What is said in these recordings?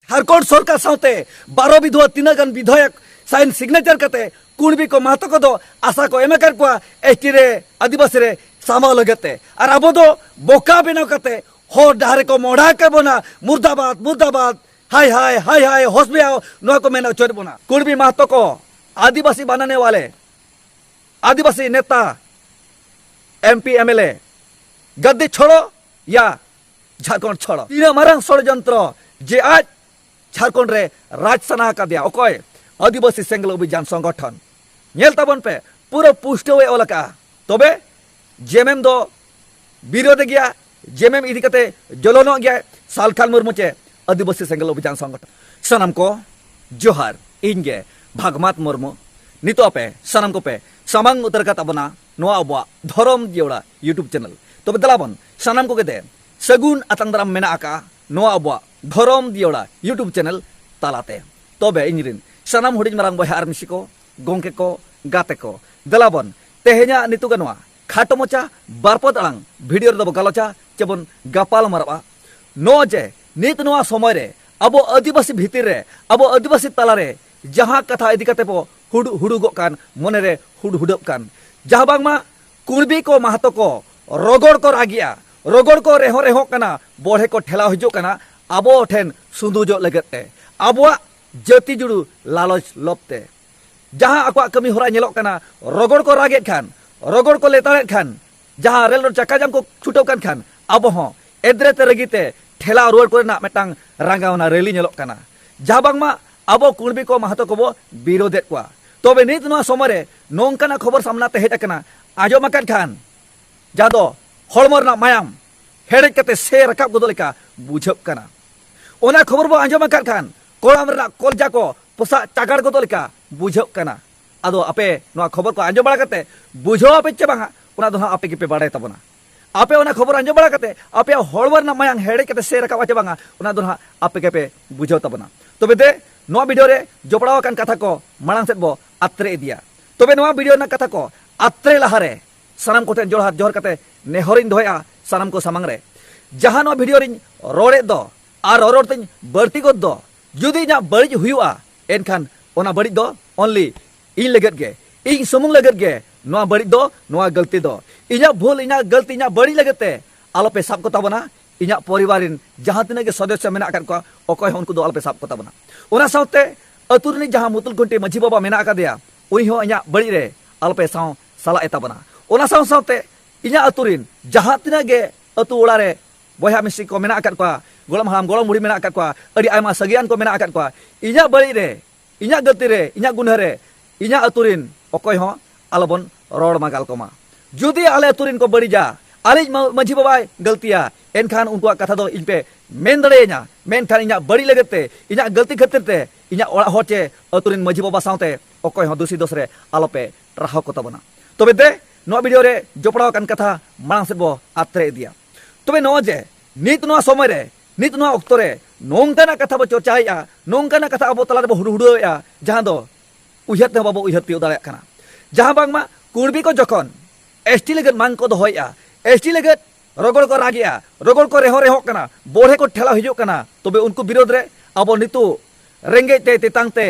झारखंड सरकार साथे 12 विधवा तीना गान विधायक साइन सिग्नेचर कते कुणबी को महतो को दो आशा को एम कर को एसटी रे आदिवासी रे सामा लगते और अब दो बोका बेना कते हो डारे को मोड़ा के बोना मुर्दाबाद मुर्दाबाद हाय हाय हाय हाय हॉस्पिया नो को मेना चोर बोना कुणबी महतो को आदिवासी बनाने वाले आदिवासी नेता एमपी एमएलए गद्दी छोड़ो या झारखंड छोड़ो तीन मारंग षड्यंत्र जे आज झारखंड रे राज सना का दिया ओकय आदिवासी सेंगल अभियान संगठन नेल तबन पे पूरा पुष्टवे ओलका तबे जेएमएम दो विरोध गया जेएमएम इदी कते जलोनो गया सालखान मुर्मू चे आदिवासी सेंगल अभियान संगठन सनम को जोहार इनगे भागमात मुर्मू नितो पे सनम को पे सामांग उतर का तबना नोआ अबवा धरम जियोड़ा यूट्यूब चैनल तबे दलाबन सनम को केते सगुन अतंगदाराम मेना आका नोआ अबवा धरम जियोड़ा यूट्यूब चैनल तालाते तबे इनरिन सनम हुडिज मारंग बहा आर मिसी को गोंके को गाते को दलाबन तेहे냐 नितु गनवा खाटो मोचा बारपद अड़ांग भिडियो रे दो गलोचा चेबन गापाल मारबा नो जे नित नोआ समय रे अबो आदिवासी भितिर रे अबो आदिवासी तला रे जहां कथा इदी कते पो हुडुगो कान मने रे हुडुब कान जहां बांगमा कुणबी को महतो को रगड़ को रागिया रगड़ को रेहो रेहो कना बोढ़े को ठेला हिजो कना अबो ठेन सुंदुजो लगते अबो जाति जुड़ू लालच लपते जहां अकवा कमी होरा नेलो कना रगड़ को रागे खान रगड़ को लेताड़े खान जहां रेल चक्का जाम को छुटो खान अब हो एद्रेते रगीते ठेला रुआर कोरेना मेटांग रांगावना रेली नेलो कना जहां बांगमा अब कुणबी को महतो को बो विरोधे को तबे नित नोआ समय रे नोंकाना खबर सामनाते हेज अकना आजम अकान खान जादो हड़मरना मायाम हेडेज कते से रकाब गोदलेका बुझब कना ओना खबर बो आजम अकान खान कोड़ाम रे कलजा को पोसा चागाड़ गोदलेका बुझब कना आदो आपे नोआ खबर को आजम बड़ा कते बुझो आपे चे बांगा ओना दो आपे के पे बाड़ाय तबना आपे ओना खबर आजम बड़ा कते आपे हड़मरना मायाम हेडेज कते से रकाब आचे बांगा ओना दो आपे के पे बुझो तबना तबे दे नोआ वीडियो रे जोपड़ाव कान कथा को मांग सेद बो आत्रे दिया तबे नोआ वीडियो ना कथा को आत्रे लहारे सनम को टेन जोहार जोहर कते नेहरिन दोया सनम को सामंग रे जहां नोआ वीडियो रिन रोड़े दो आर रोड़ तिन बर्ती गद दो जुदी ना बड़िज हुआ एनखान ओना बड़िज दो ओनली इन लगत गे इन सुमुंग लगत गे नोआ बड़िज दो नोआ गलती दो इना भूल इना गलती इना बड़ी लगते आलो पे साब को तबना इना परिवारिन जहां तिना के सदस्य मेना अकन को ओकय उनको दो आलो पे साब को तबना ओना साउते अतुरनी जहां मुतुल कुंटी मझी बाबा मेना का दिया उनी हो इना बड़ी रे आलो पे साव सला एताबना ओना साव साउते इना अतुरिन जहां तिना गे अतु ओड़ा रे बया मिसी को मेना अकन को गोलम हाम गोलम मुड़ी मेना अकन को अड़ी आयमा सगियान को मेना अकन को इना बड़ी रे इना गलती रे इना गुनह रे इना अतुरिन ओकय हो आलोबन रोड मागाल कोमा जुदी आले अतुरिन को बड़ी जा आले मझी बाबा गलतिया एनखान उनको कथा दो इन पे मेन दड़ेना मेन खान इना बड़ी लगते इना गलती खातिर ते इना ओड़ा होचे अतुरिन मझी बाबा साउते ओकय हो दोषी दोष रे आलो पे राहो को तबना तबे दे नो वीडियो रे जोपड़ाव कान कथा मांग से बो आत्रे दिया तबे नो जे नित नो समय रे नित नो अक्तो रे नोंकाना कथा बो चर्चाया नोंकाना कथा अब तला रे बो हुडुहुडुया जहां दो उयहत ते बाबो उयहत तियो दाड़े काना जहां बांगमा कुणबी को जखन एसटी लगत मांग को दोहया एसटी लगत रगड़ को रागिया रगड़ को रेहो रेहो कना बोढ़े को ठेला हिजो कना तबे उनको विरोध रे अब नितु रेंगे ते तेतांग ते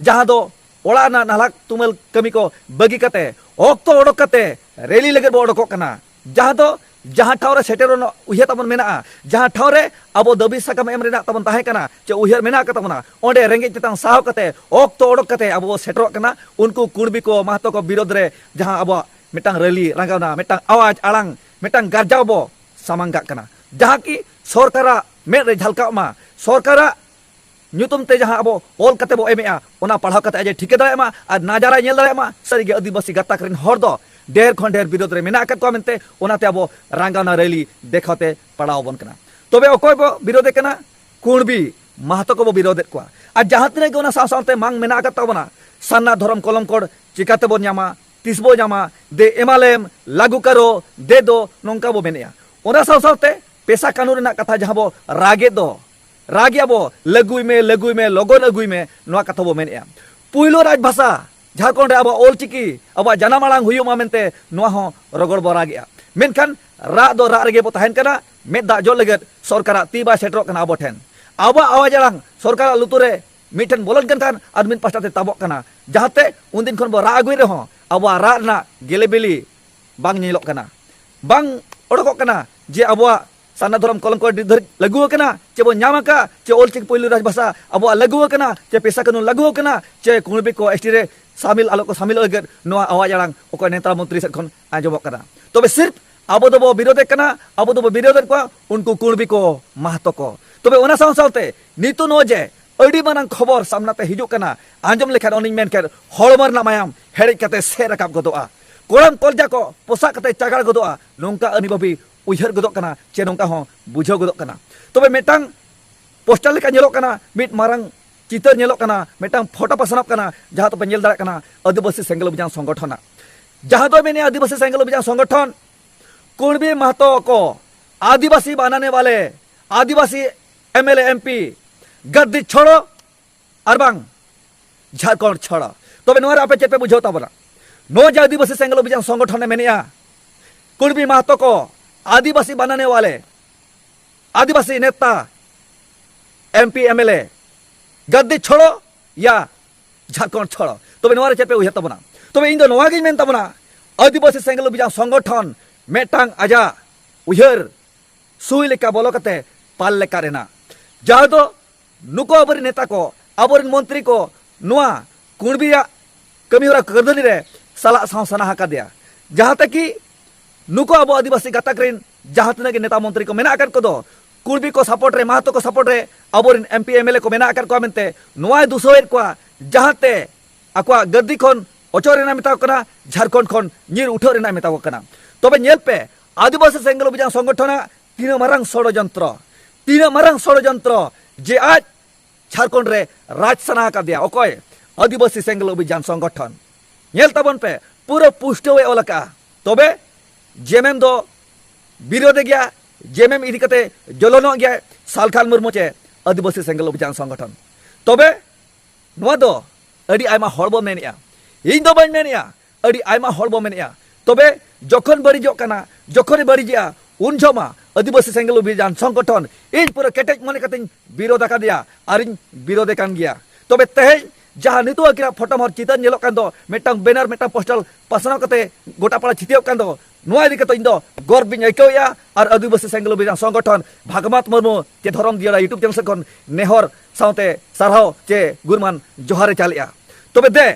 जहां दो ओड़ा ना नालाक तुमल कमी को बगी कते ओक्तो ओडक कते रेली लगत बो ओडको कना जहां दो जहां ठाव रे सेटेरो उयहर तबन मेना जहां ठाव रे अब दबी सकम एम रेना तबन ताहे कना चे उयहर मेना का तबना ओंडे रेंगे तेतांग साव कते ओक्तो ओडक कते अब सेटरो कना उनको कुणबी को महतो को विरोध रे जहां अब मिटांग रेली रंगावना मिटांग आवाज आड़ांग मिटांग गारजाव बो सामंगा कना जहां की सरकारा मेड रे झलका मा सरकारा न्यूतम ते जहां अब ओल कते बो एमेआ ओना पढ़ाव कते अजे ठिके दाय मा आ नाजारा नेल दाय मा सरीगे आदिवासी गत्ता करिन हर दो डेर खन डेर विरोध रे मेना का मेनते ओनाते अब रांगावना रैली देखाते पड़ाव बन कना तबे ओकय बो विरोधे कना कुणबी महतो को बो विरोधे को आ जहां तने के ओना सावते मांग मेना का तबना सन्ना धर्म कलम कोड चिकाते बो न्यामा तिसबो न्यामा दे एमालेम लागू करो दे दो नोंका बो मेनेया ओना सावते पेशा कानून ना कथा जहां बो रागे दो रागिया बो लगुई में लगन अगुई में नोआ कथा बो मेनेया पुइलो राज भाषा झारखंड अब ओलचिकी अब जानाम आड़ांग हुयुमा मेनते नोआ हो रगड़ बो रागिया मेनखान रा दो रा रेगे बो तहन कना मेद दा जो लगत सरकारा ती बा सेटरो कना अब ठेन आवा आवाज आड़ांग सरकार लुतुरे मिठन बोलन kan ar min pasta te tabok kana jahate undin kon bo ra agui reho abwa ra na gelebeli bang nyilok kana bang odokok kana je abwa sana dhoram kolom ko lagu kana che bo nyamaka che olchik poilu raj bhasa abwa lagu kana che pesa kanu lagu kana che kunbi ko estire samil alok ko samil agar noa awaj arang oko neta mantri set kon ajobok kana tobe sirf abo do bo birode kana abo do bo birode ko unku kunbi ko mahto ko tobe ona saw sawte nitu no je ᱟᱹᱰᱤ ᱢᱟᱨᱟᱝ ᱠᱷᱚᱵᱚᱨ ᱥᱟᱢᱱᱟᱛᱮ ᱦᱤᱡᱩᱜ ᱠᱟᱱᱟ ᱟᱸᱡᱚᱢ ᱞᱮᱠᱷᱟᱱ ᱚᱱᱤᱧ ᱢᱮᱱ ᱠᱮᱫ ᱦᱚᱲᱢᱚ ᱨᱮᱱᱟᱜ ᱢᱟᱭᱟᱢ ᱦᱮᱲᱮᱡ ᱠᱟᱛᱮ ᱥᱮ ᱨᱟᱠᱟᱵ ᱜᱚᱫᱚᱜᱼᱟ ᱠᱚᱲᱟᱢ ᱠᱚᱞᱡᱟ ᱠᱚ ᱯᱚᱥᱟᱜ ᱠᱟᱛᱮ ᱪᱟᱜᱟᱲ ᱜᱚᱫᱚᱜᱼᱟ ᱱᱚᱝᱠᱟ ᱟᱹᱱᱤᱵᱟᱹᱵᱤ ᱩᱭᱦᱟᱹᱨ ᱜᱚᱫᱚᱜ ᱠᱟᱱᱟ ᱪᱮ ᱱᱚᱝᱠᱟ ᱦᱚᱸ ᱵᱩᱡᱷᱟᱹᱣ ᱜᱚᱫᱚᱜ ᱠᱟᱱᱟ ᱛᱚᱵᱮ ᱢᱤᱫᱴᱟᱝ ᱯᱳᱥᱴᱟᱨ ᱞᱮᱠᱟ ᱧᱮᱞᱚᱜ ᱠᱟᱱᱟ ᱢᱤᱫ ᱢᱟᱨᱟᱝ ᱪᱤᱛᱟᱹᱨ ᱧᱮᱞᱚᱜ ᱠᱟᱱᱟ ᱢᱤᱫᱴᱟᱝ ᱯᱷᱚᱴᱳ ᱯᱟᱥᱱᱟᱜ ᱠᱟᱱᱟ ᱡᱟᱦᱟᱸ ᱫᱚᱯᱮ ᱧᱮᱞ ᱫᱟᱲᱮᱭᱟᱜ ᱠᱟᱱᱟ ᱟᱹᱫᱤᱵᱟᱹᱥᱤ ᱥᱮᱸᱜᱮᱞ ᱚᱵᱷᱤᱡᱟᱱ ᱥᱚᱝᱜᱚᱴᱷᱚᱱᱟᱜ ᱡᱟᱦᱟᱸ ᱫᱚ ᱢᱮᱱᱮᱜᱼᱟ ᱟᱹᱫᱤᱵᱟᱹᱥᱤ ᱥᱮᱸᱜᱮᱞ ᱚᱵᱷᱤᱡᱟᱱ ᱥᱚᱝᱜᱚᱴᱷᱚᱱ कुणबी महतो को आदिवासी बनाने वाले आदिवासी एमएलए एमपी गद्दी छोड़ो अरबांग झारखंड छोड़ो तबे नोरा आपे चेपे बुझो तबना नो जे आदिवासी सेंगल अभियान संगठन मेनिया कुणबी महतो को आदिवासी बनाने वाले आदिवासी नेता एमपी एमएलए गद्दी छोड़ो या झारखंड छोड़ो तबे नोरा चेपे उहे तबना तबे इन दो नोवा गे मेन तबना आदिवासी सेंगल अभियान संगठन मेटांग आजा उहर सुई लेका बोलो कते पाल लेका रेना जहाँ दो नुको अबरी नेता को अबरी मंत्री को नुआ कुणबिया कमी होरा करदनी रे सला साव सना हका दिया जहाँ तक कि नुको अब आदिवासी गातक रेन जहाँ तक नेता मंत्री को मेना कर को दो कुणबी को सपोर्ट रे महतो को सपोर्ट रे अबरी एमपी एमएलए को मेना कर को मेनते नुआ दुसोएर को जहाँ ते अक्वा गद्दी खन ओचो रेना मेता कना झारखंड खन नीर उठो रेना मेता कना तबे नेल पे आदिवासी सेंगल अभियान संगठन तीन मारंग षड़यंत्र जे आज झारखंड रे राज सना का दिया ओकय आदिवासी सेंगल अभियान संगठन नेल तबन पे पूरा पुष्टवे ओलका तबे जेमेम दो विरोधे गया जेमेम इदी कते जलनो गया सालखान मुर्मु चे आदिवासी सेंगल अभियान संगठन तबे नवा दो अडी आयमा हड़बो मेनिया इन दो बाñ मेनिया अडी आयमा हड़बो मेनिया तबे जखन बड़िजो कना जखन बड़िजिया उन जमा आदिवासी सेंगल अभियान संगठन इन पूरा केटेज मने कते विरोध का दिया आरिन विरोधे कान गया तबे तेज जहां नितो अकिरा फोटो मर चितर नेलो कान दो मेटांग बैनर मेटांग पोस्टर पासना कते गोटा पाड़ा छितियो कान दो नोआ इदी कते इन दो गर्व बिन आइकौया और आदिवासी सेंगल अभियान संगठन भागमात मुर्मु चे धरम दिया यूट्यूब चैनल से खन नेहर साउते सारहाव चे गुरमान जोहारे चालिया तबे दे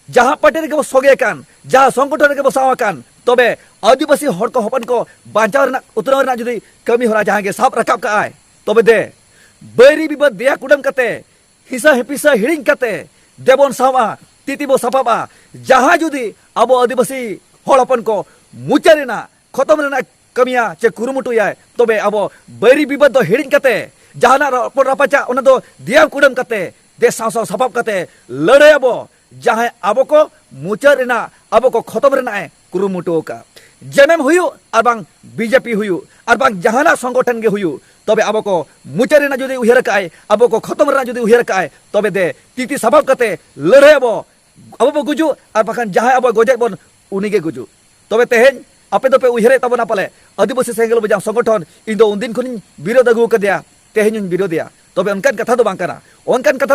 जहां पार्टी रे के सगे कान जहां संगठन रे के सावा कान तबे आदिवासी हड़ को हपन को बांचाव उतराव रना जुदी कमी होरा जहां के साब रकाब का आय तबे दे बैरी बिबद दिया कुडम कते हिसा हेपिसा हिडिंग कते देबन सावा तितिबो सपाबा जहां जुदी अब आदिवासी हड़ हपन को मुचारेना खतम रेना कमिया चे कुरुमुटुया तबे अब बैरी बिबद दो हिडिंग कते जहाना रपन रपाचा ओना दो दिया कुडम कते देश साव सपाब कते लड़े अब जहां अब को मुचारेना अब को खतम रेना कुरुमुटु का जेमेम हुयु और बांग बीजेपी हुयु और बांग जहाना संगठन के हुयु तबे अब को मुचारेना जुदी उहेर काय अब को खतम रेना जुदी उहेर काय तबे दे तिति सबाब कते लड़े अब गुजु और बाखान जहां अब गोजे बन उनी के गुजु तबे तेहेन आपे दोपे उहेरे तबना पाले आदिवासी सेंगल अभियान संगठन इन दो उनदिन खनि विरोध अगु कदिया तेहेन विरोधिया तबे उनकान कथा दो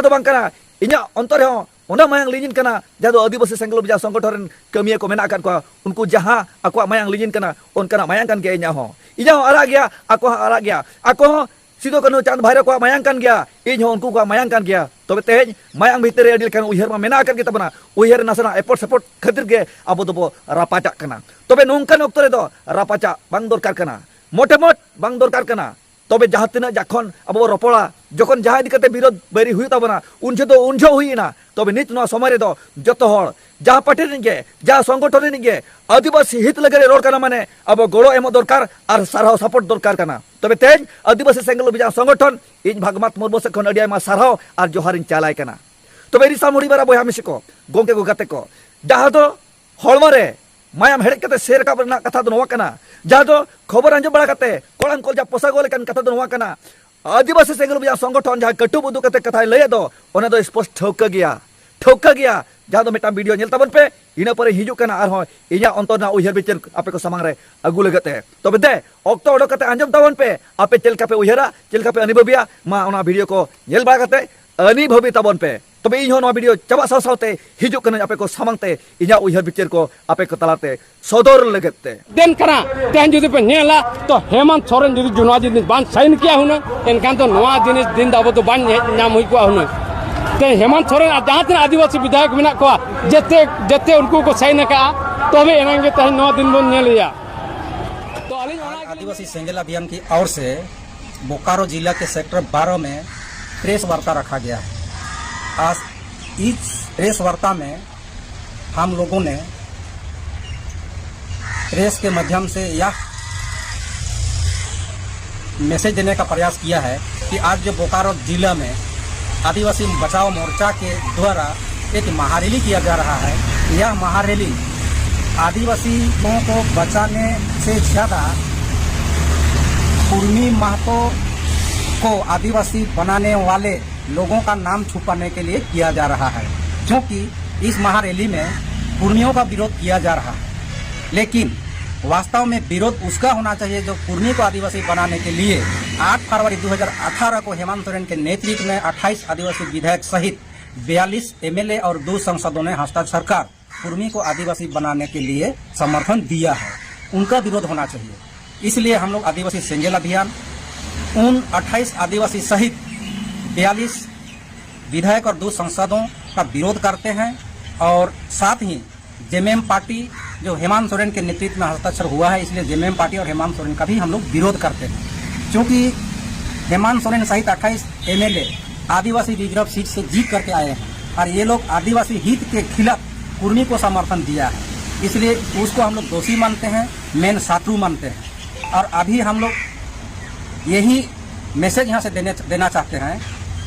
बांग कना इना अंतर हो ओना मायांग लिजिन कना जादो आदिवासी सेंगल अभियान संगठन कमिया को मेना कर को उनको जहां अको मायांग लिजिन कना उनका मायांग कान के इना हो आरा गया अको सिदो कनु चांद भाईरा को मायांग कान गया इन हो उनको को मायांग कान गया तबे तेज मायांग भीतर अडिल कान उहर मा मेना कर के तबना उहर नसना एपोर्ट सपोर्ट खातिर के अब दो रापाचा कना तबे नोंकान ऑक्टो रे दो रापाचा बांग दरकार कना मोटे मोट बांग दरकार कना तबे जहां तिना जखन अब रपड़ा जखन जहां दिकते विरोध बैरी हुई तबना उनझो हुईना तबे नित नो समय रे दो जतो हड़ जहां पार्टी निगे जहां संगठन निगे आदिवासी हित लगे रोड करना माने अब गोड़ो एमो दरकार और सारहाव सपोर्ट दरकार करना तबे तेज आदिवासी सेंगल अभियान संगठन इन भागमात मुर्मु से खन अडिया मा सारहाव और जोहारिन चालाय कना तबे रिसा मुड़ी बारा बोया मिसे को गोंके को गाते को जहां दो हड़मा रे मायाम हेड़ कते शेर का बना कथा दो नवा कना जहां दो खबर अंजम बड़ा कते कोळान कोलजा पोसा गोले कन कथा दो नवा कना आदिवासी सेंगल अभियान संगठन जहां कटु बुदु कते कथा लय दो ओना दो स्पष्ट ठोक गया ठोका गया जहाँ तो मेटा वीडियो नेल तबन पे इना पर हिजू कना आर हो इया अंतरना उयहर बिचार आपे को सामांग रे अगु लगते तबे दे ऑक्टो ओडो कते आंजम तबन पे आपे चेलका पे उयहरा चेलका पे अनुभविया मा ओना वीडियो को नेल बा कते अनुभवी तबन पे तबे इन हो वीडियो चाबा साव सावते हिजू कना आपे को सामांगते इया उयहर बिचार को आपे को तलाते सदर लगते देन कना तेन जुदी पे नेला तो हेमंत सोरेन जुदी जुनवा जिनिस बान साइन किया हुना एनकान तो नवा जिनिस दिन दाबो तो बान नाम हुई को हुना ते हेमंत सोरेन जहाँ तीन आदिवासी विधायक मेना को जेते जेते उनको को साइन का तबे एनांगे तहन नवा दिन बोन ने लिया तो आदिवासी सेंगेल अभियान की ओर से बोकारो जिला के सेक्टर 12 में प्रेस वार्ता रखा गया है। आज इस प्रेस वार्ता में हम लोगों ने प्रेस के माध्यम से यह मैसेज देने का प्रयास किया है कि आज जो बोकारो जिला में आदिवासी बचाओ मोर्चा के द्वारा एक महारैली किया जा रहा है। यह महारैली आदिवासियों को बचाने से ज़्यादा कुर्मी महतो को आदिवासी बनाने वाले लोगों का नाम छुपाने के लिए किया जा रहा है, क्योंकि इस महारैली में कुर्मियों का विरोध किया जा रहा है। लेकिन वास्तव में विरोध उसका होना चाहिए जो कुर्मी को आदिवासी बनाने के लिए 8 फरवरी 2018 को हेमंत सोरेन के नेतृत्व में 28 आदिवासी विधायक सहित 42 एमएलए और 2 सांसदों ने हस्ताक्षर कर कुर्मी को आदिवासी बनाने के लिए समर्थन दिया है। उनका विरोध होना चाहिए। इसलिए हम लोग आदिवासी सेंगेल अभियान उन 28 आदिवासी सहित 42 विधायक और 2 सांसदों का विरोध करते हैं और साथ ही जेएमएम पार्टी जो हेमंत सोरेन के नेतृत्व में हस्ताक्षर हुआ है, इसलिए जेएमएम पार्टी और हेमंत सोरेन का भी हम लोग विरोध करते हैं, क्योंकि हेमंत सोरेन सहित 28 एमएलए आदिवासी रिजर्व सीट से जीत करके आए हैं और ये लोग आदिवासी हित के खिलाफ कुर्मी को समर्थन दिया है, इसलिए उसको हम लोग दोषी मानते हैं, मेन शत्रु मानते हैं। और अभी हम लोग यही मैसेज यहाँ से देना चाहते हैं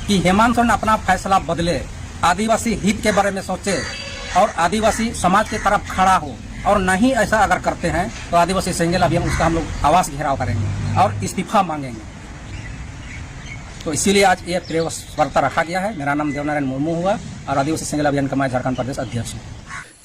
कि हेमंत सोरेन अपना फैसला बदले, आदिवासी हित के बारे में सोचे और आदिवासी समाज के तरफ खड़ा हो, और नहीं ऐसा अगर करते हैं तो आदिवासी सेंगेल अभियान उसका हम लोग आवास घेराव करेंगे और इस्तीफा मांगेंगे। तो इसीलिए आज ये प्रेस वार्ता रखा गया है। मेरा नाम देवनारायण मुर्मू हुआ और आदिवासी सेंगेल अभियान का मैं झारखंड प्रदेश अध्यक्ष हूँ।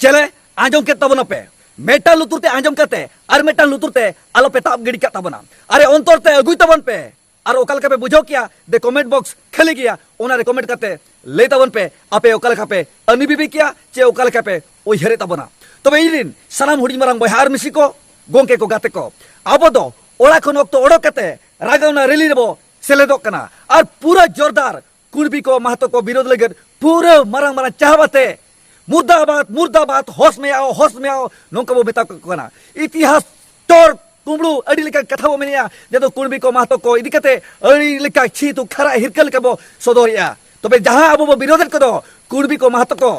चले आंजम के तबना पे मेटा लुतुरते आंजम करते और मेटा लुतुरते आलो पे ताप गिड़ी का तबना अरे अंतरते अगुई तबन पे और ओकल पे बुझो किया दे कमेंट बॉक्स खेली गया ओना कमेंट करते ले तबन पे आपे ओकल पे अनिबी किया चे ओकल पे उयहरे तबना तबे इदिन सानाम हुडिं मारांग बयहार मिसी को गोंके को गाते को आबो दो ओड़ा खन अक्तो ओडो कते रागावना रैली रेबो सेलेदोग कना और पूरा जोरदार कुर्बी को महतो को विरोध लगत पूरा मारांग मारांग चाहबाते मुर्दाबाद मुर्दाबाद होश में आओ नोंका बो मेता को कना इतिहास तोर कुमड़ू अड़ी लेका कथा बो मेनिया जदो कुर्बी को महतो को इदी कते अड़ी लेका छी तु खरा हिरकल के बो सदोरिया तबे जहां आबो बो विरोध कदो कुर्बी को महतो को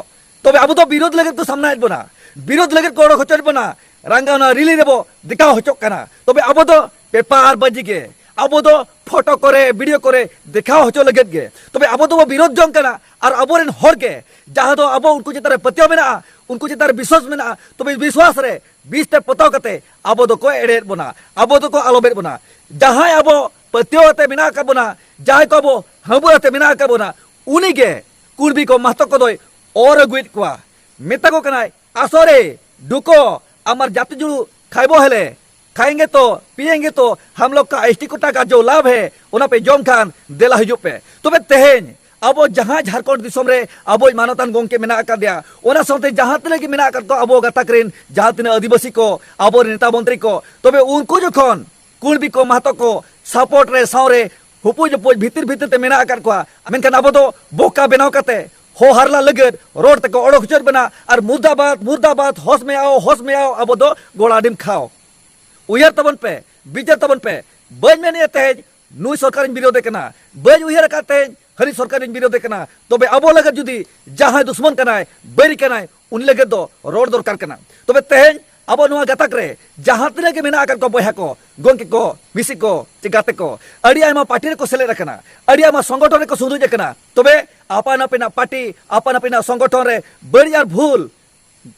तबे आबो तो विरोध लगत को सामना बना विरोध लगत को होचर बना रंगावना रिली रेबो दिखाओ होचक कना तबे आबो तो पेपर बाजी के आबो तो फोटो करे वीडियो करे दिखाओ होचो लगत गे तबे आबो तो विरोध जंग कना और आबोरेन हर के जहां दो आबो उनको चितारे पत्यो मेना उनको चितारे विश्वास मेना तबे विश्वास रे 20 ते पताव कते आबो दो को एडेर बना आबो दो को आलोबेर बना जहां आबो पत्यो अते मेना का बना जहां को आबो हबो अते मेना का बना उनी गे कुर्बी को महतो को दोय और अगुइट कोआ मेता को कनाय आसोरे दुको अमर जाति जुड़ू खाइबो हेले खाएंगे तो पिएंगे तो हम लोग का एसटी कोटा का जो लाभ है उना पे जम खान देला हिजु पे तबे तेहेन अब जहां झारखंड दिसम रे अब मानतान गोंके मेना का दिया ओना साथे जहां तने की मेना कर को अब गताकरेन जहां तने आदिवासी को अब नेता मंत्री को तबे उनको जखन कुर्बी को महतो को सपोर्ट रे सावरे हुपुज हुपुज भीतर भीतर ते मेना कर को मेनखान अब तो बोका बनाव कते हो हरला लगत रोड तक ओडोक चर बना और मुर्दाबाद मुर्दाबाद होश में आओ अब दो गोलाडिम खाओ उयहर तबन पे बिजर तबन पे बज में नहीं तेज नुई सरकार विरोध कना बज उयहर का तेज हरी सरकार विरोध कना तबे अबो लगत जुदी जहां दुश्मन कनाय बैरी कनाय उन लगत दो रोड दरकार कना तबे तेज अब नुआ गतक रे जहां तने के मेना कर को बया को गोंके को मिसी को चिगाते को अड़ी आयमा पार्टी को सेलेद कना अड़ी आयमा संगठन को सुदुज कना तबे आपान आपिना पार्टी आपान आपिना संगठन रे बड़ी और भूल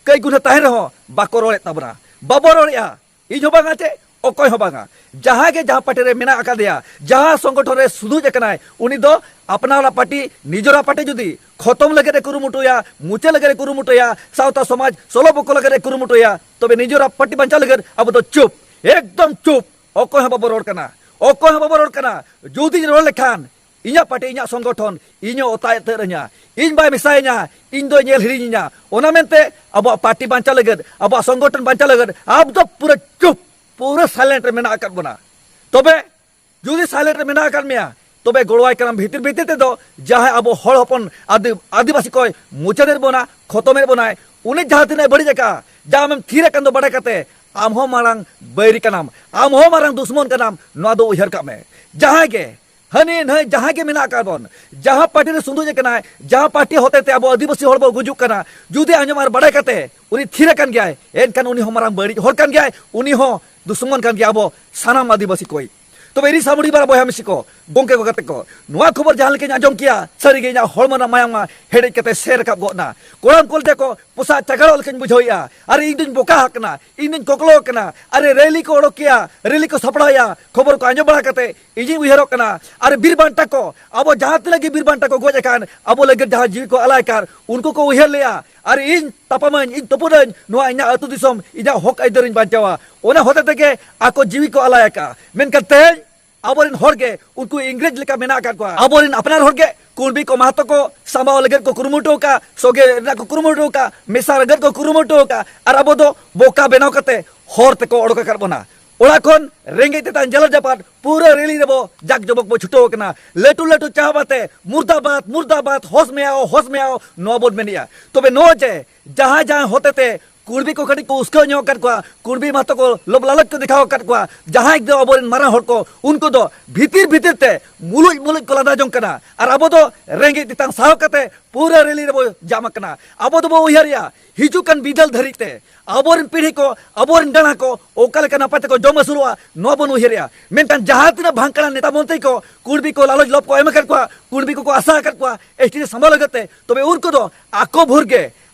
कई गुना ताहे रहो बाको रोड़े तबना बाबो रोड़िया इजो बांगाते अकोय हो बांगा जहां के जहां पार्टी रे मेना आकादेया जहां संगठन रे सुदुज एकनाय उनी दो अपना पार्टी निजरा पार्टी जुदी खतम लगे कुरुमुटुया मुचे लगे कुरुमुटुया सावता समाज सोलो बको लगे कुरुमुटुया तबे निजरा पार्टी बंचा लगे अब तो चुप एकदम चुप अकोय हो बाबो रोड कना अकोय हो बाबो रोड कना जुदी रोड लेखान इnya पार्टी इnya संगठन इnya ओताय तेरnya इन बाय मिसायnya इन दो नेल हिरिnya ओना मेनते अब पार्टी बंचा लगे अब संगठन बंचा लगे अब तो पूरा चुप पूरा साइलेंट रे मेना आकाद बना तबे जुदी साइलेंट रे मेना आकाद मेया तबे गोड़वाय कनाम भीतर भीतर ते दो जहां अब हड़ हपन आदिवासी कोय मुचेर बोना खतमेर बनाय उनी जहां तिना बड़ी जका जाम थीरे कन दो बड़ा कते आम हो मारांग बैरी कनाम आम हो मारांग दुश्मन कनाम नो दो उहर का में जहां के हनी नहीं जहां के मेना कार्बन जहां पार्टी रे सुंदुज कना जहां पार्टी होते ते अब आदिवासी हड़ बो गुजुक कना जुदी आंजमार बड़ा कते उनी थीरे कन गया एन कन उनी हो मारांग बैरी हड़ कन गया उनी हो दुश्मन कन गया अब सानाम आदिवासी कोई तो मेरी सामुड़ी बार बया मिसी को गोंके को गते को नुआ खबर जहां लेके आजम किया सरी गे हड़मना मायांग हेडे कते शेर का गोना कोड़ाम कोलते को पुसा चगड़ो लेकिन बुझोया अरे इन दिन बोका हकना इन दिन कोकलो कना अरे रैली को ओडो किया रैली को सपड़ाया खबर को आजम बड़ा कते इजी उहरो कना अरे बीर बांटा को अब जहां तलगे बीर बांटा को गोजे कान अब लगे जहां जीव को अलायकार उनको को उहर लिया अरे इन तपामन इन तपुरन नुआ इना अतु दिसम इना हक आइदरिन बांचावा ओना होते तके आको जीवी को अलायका मेन करते अबोरिन हरगे उनको इंग्रेज लेका मेना का को अबोरिन अपनार हरगे कुर्बी को महतो को संभाव लगे को कुरुमुटो का सोगे ना को कुरुमुटो का मेसा रगर को कुरुमुटो का और अब दो बोका बनाव कते हर ते को ओडका करबोना ओड़ा खन रेंगे तेतान जलर जापात पूरा रेली रेबो जाक जबक बो छुटो कना लेटू लेटू चाहबाते मुर्दाबाद मुर्दाबाद होश में आओ नोबोद मेनिया तबे नो जे जहां जहां होते ते कुर्बी को कटी को उसको न्यो कर को कुर्बी मातो को लोभ लालच को दिखाओ कर को जहां एक दो अबोरिन मारा हर को उनको दो भीतर भीतर ते मुलुज मुलुज को लादा जों कना और अब दो रेंगे तितां साव कते पूरा रेली रेबो जामा कना अब दो बो उहरिया हिजुकन बिदल धरिते अबोरिन पीढ़ी को अबोरिन डाना को ओकल कना पते को जोम सुरुआ नो बन उहरिया मेंटन जहां तना भांकना नेता मंत्री को कुर्बी को लालच लोभ को एम कर को कुर्बी को आशा कर को एस्टी संभाल लगते तबे उनको दो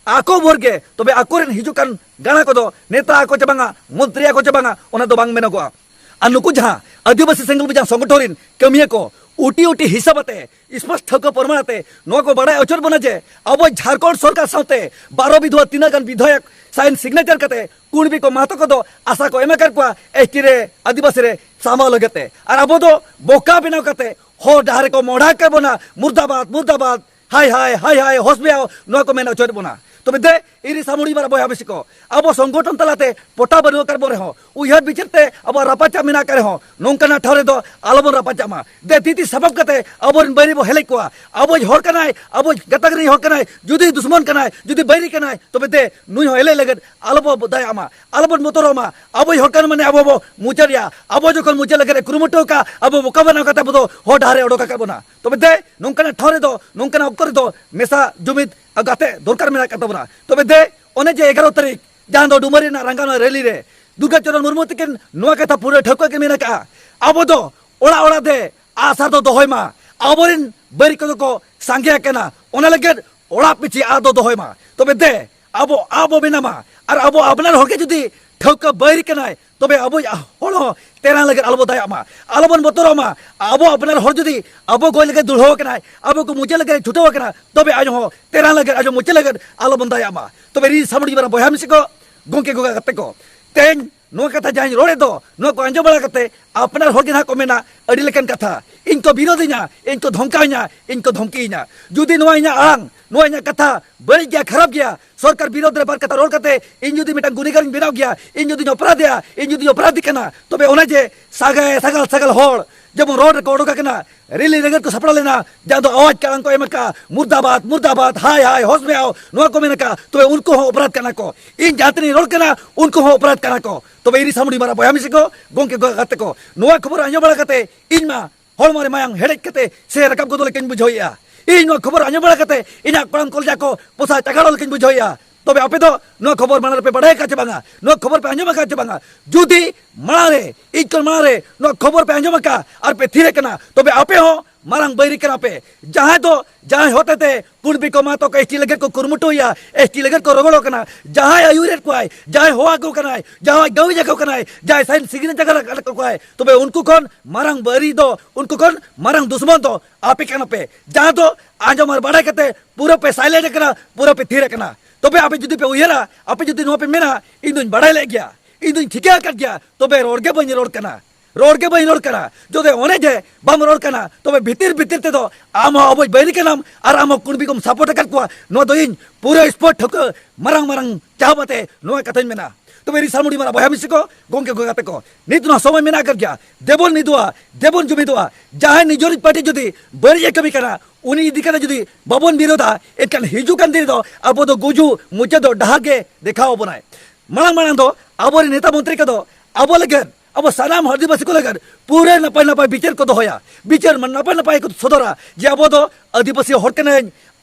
आको भोरगे तबे आकोरेन हिजुकन गाना को दो नेता आको चबांगा मंत्री आको चबांगा ओना दो बांग मेनो को और नुकु जहां आदिवासी संगल बिजा संगठन कमिया को उटी उटी हिसाबते स्पष्ट को परमाणते नो को बड़ा अचर बना जे अब झारखंड सरकार साथे 12 विधवा 3 गन विधायक साइन सिग्नेचर कते कुणबी को महतो को दो आशा को एम कर को एसटी रे आदिवासी रे सामा लगते और अब दो बोका बिना कते हो डारे को मोढ़ा कर बना मुर्दाबाद मुर्दाबाद हाय हाय हाय हाय होश में आओ नो को मेना अचर बना तो दे इरी सामुड़ी बार बया बेसी को अब संगठन तलाते पोटा बनो कर बोरे हो उहर बिचरते अब रापाचा मिना करे हो नोंकना ठौरे दो आलबन रापाचा मा दे तीती सबब कते अब बैरी बो हेले को अब हर कनाय अब गतगरी हर कनाय जुदी दुश्मन कनाय जुदी बैरी कनाय तो दे नुई हो हेले लगत आलबो दयामा आलबन मोतरोमा अब हर कन माने अब मुचरिया अब जखन मुचे लगे कुरुमुटो का अब बोका बना कते बदो हो ढारे ओडोका करबोना तो दे नोंकना ठौरे दो नोंकना अक्कर दो मेसा जुमिद अगाते दरकार मेना कतबना तबे दे ओने जे 11 तारीख जहां दो डुमरी ना रंगानो रैली रे दुर्गा चरण मुर्मू तकिन नुआ कथा पूरे ठको के मेना का अब दो ओड़ा ओड़ा दे आशा दो दोहयमा अबोरिन बरी को सांगे केना ओना लगे ओड़ा पिछि आ दो दोहयमा तबे दे अब बिनामा और अब अपनार होके जुदी ठौका बैरी केनाय तबे अब होलो तेरा लगे अलबो दयामा अलबन बतरोमा अब अपनार हर जुदी अब गोय लगे दुढ़ो केनाय अब को मुचे लगे छुटो केना तबे आज हो तेरा लगे आज मुचे लगे अलबन दयामा तबे री सामड़ी बारा बया मिसी को गोंके गोगा कते को तेन नो कथा जाइन रोड़े दो नो को अंजो बड़ा कते अपनार हर गिना को मेना अडी लेकन कथा इनको विरोधिना इनको धमकाइना इनको धमकीना जुदी नो इना आंग नो इना कथा बड़ी गया खराब गया सरकार विरोध रे बार कथा रोड कते इन जुदी मिटन गुनीगर बिनाव गया इन जुदी अपराधिया इन जुदी अपराधी कना तबे ओना जे सगल होड़ जब रोड को ओडोका कना रेली नगर को सपड़ा लेना जादो आवाज का अंको एमका मुर्दाबाद मुर्दाबाद हाय हाय होश में आओ नुआ को मेनका तो उनको हो अपराध करना को इन जातनी रोड कना उनको हो अपराध करना को तो इरी सामुड़ी मारा बया मिसी को गोंके गते को नुआ खबर आंजो बड़ा कते इन मा होल मारे मायांग हेडेक कते से रकब को लेकिन बुझोया इन नुआ खबर आंजो बड़ा कते इना कोड़म कोल जाको पोसा चगाड़ो लेकिन बुझोया तबे आपे दो नो खबर मानर पे बढ़ाई काचे बांगा नो खबर पे अंजो काचे बांगा जुदी मारे इकल मारे नो खबर पे अंजो का और पे थीरे कना तबे आपे हो मारंग बैरी कना पे जहां होते थे कुणबी को मातो को एसटी लगत को कुरमुटोया एसटी लगत को रगड़ो कना जहां आयुरेट को आए जहां होआ को कना जहां गवी जगह कना जहां साइन सिग्नेचर जगह को आए तबे उनको कौन मारंग बैरी दो उनको कौन मारंग दुश्मन दो आपे कना पे जहां तो आज मार बड़ा कते पूरा पे साइलेंट कना पूरा पे थीरे कना तबे आपे जुदी पे उयरा आपे जुदी नो पे मेना इन बड़ा ले गया इन ठिका कर गया तबे रोड के बन रोड कना रोड के बही रोड कना जो दे ओने जे बम रोड कना तो भितिर भितिर ते दो आम अब बैरी के नाम और आम कुणबी को सपोर्ट कर को नो दो इन पूरे स्पोर्ट ठक मरंग मरंग चाहबते नो कथन मेना तो मेरी सामुड़ी मारा बया मिसी को गोंके को गाते को नित नो समय मेना कर गया देबन निदुआ देबन जुमी दुआ जहां निजोरी पार्टी जुदी बैरी कमी कना उनी इदी कना जुदी बबन विरोधा एकन हिजु कान दे दो अब दो गुजु मुझे दो डहागे दिखाओ बनाए मांग मांग दो अब नेता मंत्री के दो अब लगन अब सानाम आदिवासी को लगन पूरे नपाय नपाय बिचार को दोया बिचार मन नपाय नपाय को सदरा जे अब दो आदिवासी हर के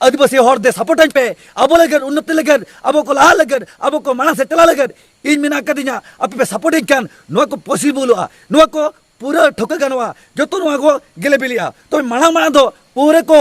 आदिवासी हर दे सपोर्ट पे अब लगन उन्नति लगन अब को ला लगन अब को माना से चला लगन इन मिना कदिना अब पे सपोर्टिंग कान नो को पॉसिबल हुआ नो को पूरा ठोक गनवा जो तो नो को गेले बिलिया तो माना माना दो पूरे को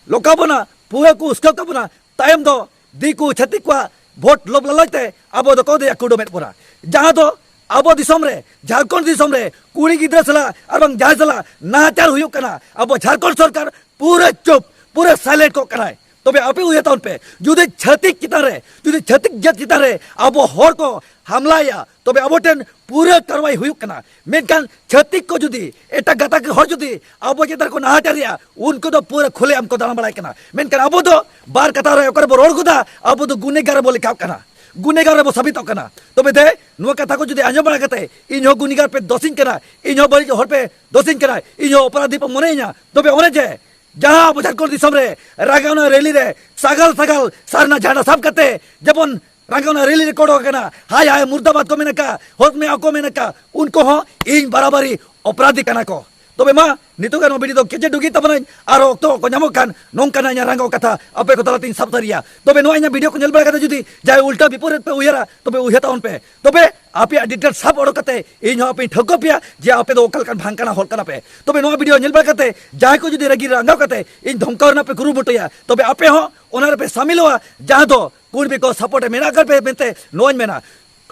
लोका बना पूरे को उसका का बना टाइम दो दिकु छतिक को वोट लोब ललते अब दो को दे कुडो मेट पूरा जहां दो अब दिसम रे झारखंड दिसम रे कुड़ी गिद्रा सला और जहां सला नाचार हुयो कना अब झारखंड सरकार पूरे चुप पूरे साइलेंट को कराए तबे आपे हुए टाउन पे जुदे छतिक चितारे जुदे छतिक जत चितारे अब हर को हमलाया तबे अब टेन पूरे कार्रवाई हुयो कना मेनकान छतिक को जुदी एटा गता के हर जुदी अब चितार को नाचारिया उनको तो पूरे खुले हमको दाना बड़ाई कना मेनकान अब तो बार कता रे ओकर रोड गुदा अब तो गुनेगार बोले का कना गुनेगार बो साबित कना तबे दे नो कथा को जुदी आंजम बड़ा कते इनो गुनेगार पे दोषिन कना इनो बड़ी हर पे दोषिन कना इनो अपराधी पे मनेया तबे ओने जे जहां झारखंड दिसम रे रागावना रैली रे सागल सागल सारना झाड़ा साफ करते जबन रागावना रैली रे कोडो कना हाय हाय मुर्दाबाद को मेनका होत में आको मेनका उनको हो इन बराबरी अपराधी कना को तबे मा नितो नो बिडी दो केजे दुगी तबना आरो तो को नामो कान नोंकाना nya rango kata ape ko talatin sabtaria तबे नो nya वीडियो को नेल बड़ा कते जुदी जाय उल्टा विपरीत पे उयरा तबे उहेता उन पे तबे आपे एडिटर सब ओडो कते इन हो पे ठको पिया जे आपे दो ओकल कान भांकाना होल कना पे तबे नो वीडियो नेल बड़ा कते जाय को जुदी रगी रंगाव कते इन धमकावना पे गुरु बटया तबे आपे हो ओनार पे शामिल हुआ जहां दो कुणबी को सपोर्ट मेना कर पे मेनते नोन मेना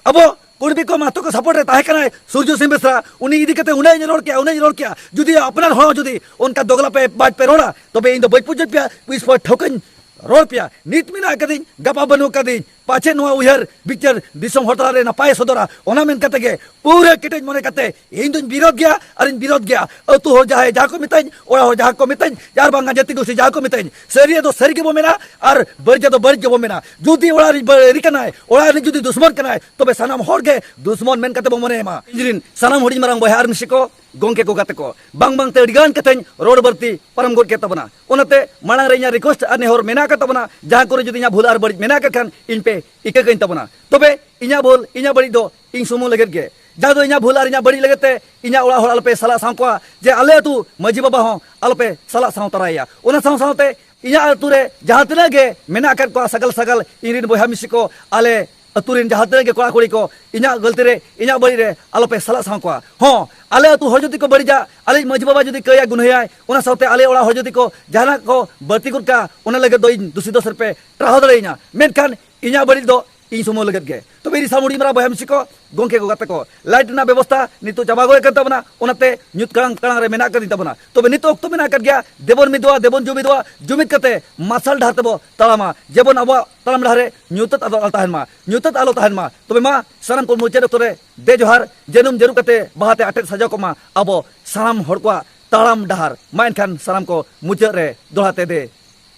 अब कुणबी को मातो को सपोर्ट ताहे कना सूर्य सिंह बेसरा उनी इदी कते उनै रोड किया जुदी अपना हो जुदी उनका दोगला पे बात पे रोड़ा तबे इन दो बजपुज पिया इस पर ठोकन रोड पिया नित मिना कदिन गपा बनु कदिन पाछे नुआ उहर बिचार दिसम होटला रे नपाय सदरा ओना मेन कते के पूरे किटेज मने कते इन दुन विरोध गया और इन विरोध गया अतु हो जाए जा को मितन ओरा हो जा को मितन यार बांगा जति को से जा को मितन सरिया तो सरी के बो मेना और बरजा तो बरज के बो मेना जुदी ओरा रि कनाय ओरा रि जुदी दुश्मन कनाय तबे सनाम होर गे दुश्मन मेन कते बो मने मा इंजरिन सनाम होडी मारंग बहार मिसिको गोंके को गाते को बांग बांग ते अडिगान कतेन रोड बरती परम गोड के तबना ओनते मांग रे nya रिक्वेस्ट आने होर मेना का तबना जहां को जुदी nya भूल आर बरज मेना का खान इन पे इके गइन तबना तबे इnya भूल इnya बड़ी दो इन सुमु लगत गे जा दो इnya भूल आर इnya बड़ी लगते इnya ओड़ा होड़ अलपे सला सां को जे आले तू मजी बाबा हो अलपे सला सां तराया ओना सां सांते इnya अतुरे जहां तना गे मेना कर को सगल सगल इरिन बोहा मिसिको आले अतुरिन जहां तना गे कोड़ा कोड़ी को इnya गलती रे इnya बड़ी रे अलपे सला सां को हो आले अतु हर जति को बड़ी जा आले मजी बाबा जति कया गुनहया ओना साउते आले ओड़ा हर जति को जहाना को बर्ती गुरका ओना लगे दो दुसी दस रुपए ट्राहो दरेኛ मेनखान इnya बड़ी दो इन सुमो लगत गे तो मेरी सामुड़ी मरा बहम सिको गोंके को गाते को लाइट ना व्यवस्था नितो चाबा गए करता बना ओनते न्यूत कड़ांग कड़ांग रे मेना कर दिता बना तो नितो ओक्तो मेना कर गया देबन मिदवा देबन जुमिदवा जुमित कते मासल ढातबो तलामा जेबन अब तलाम ढारे न्यूतत आलो ताहनमा न्यूतत आलो ताहनमा तबे मा सनम को मुचे तोरे दे जोहार जेनुम जेरु कते बहाते आटे सजा को मा अब सनम हड़कवा तालाम ढार मा एनखान सनम को मुचे रे दोहाते दे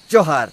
जोहार।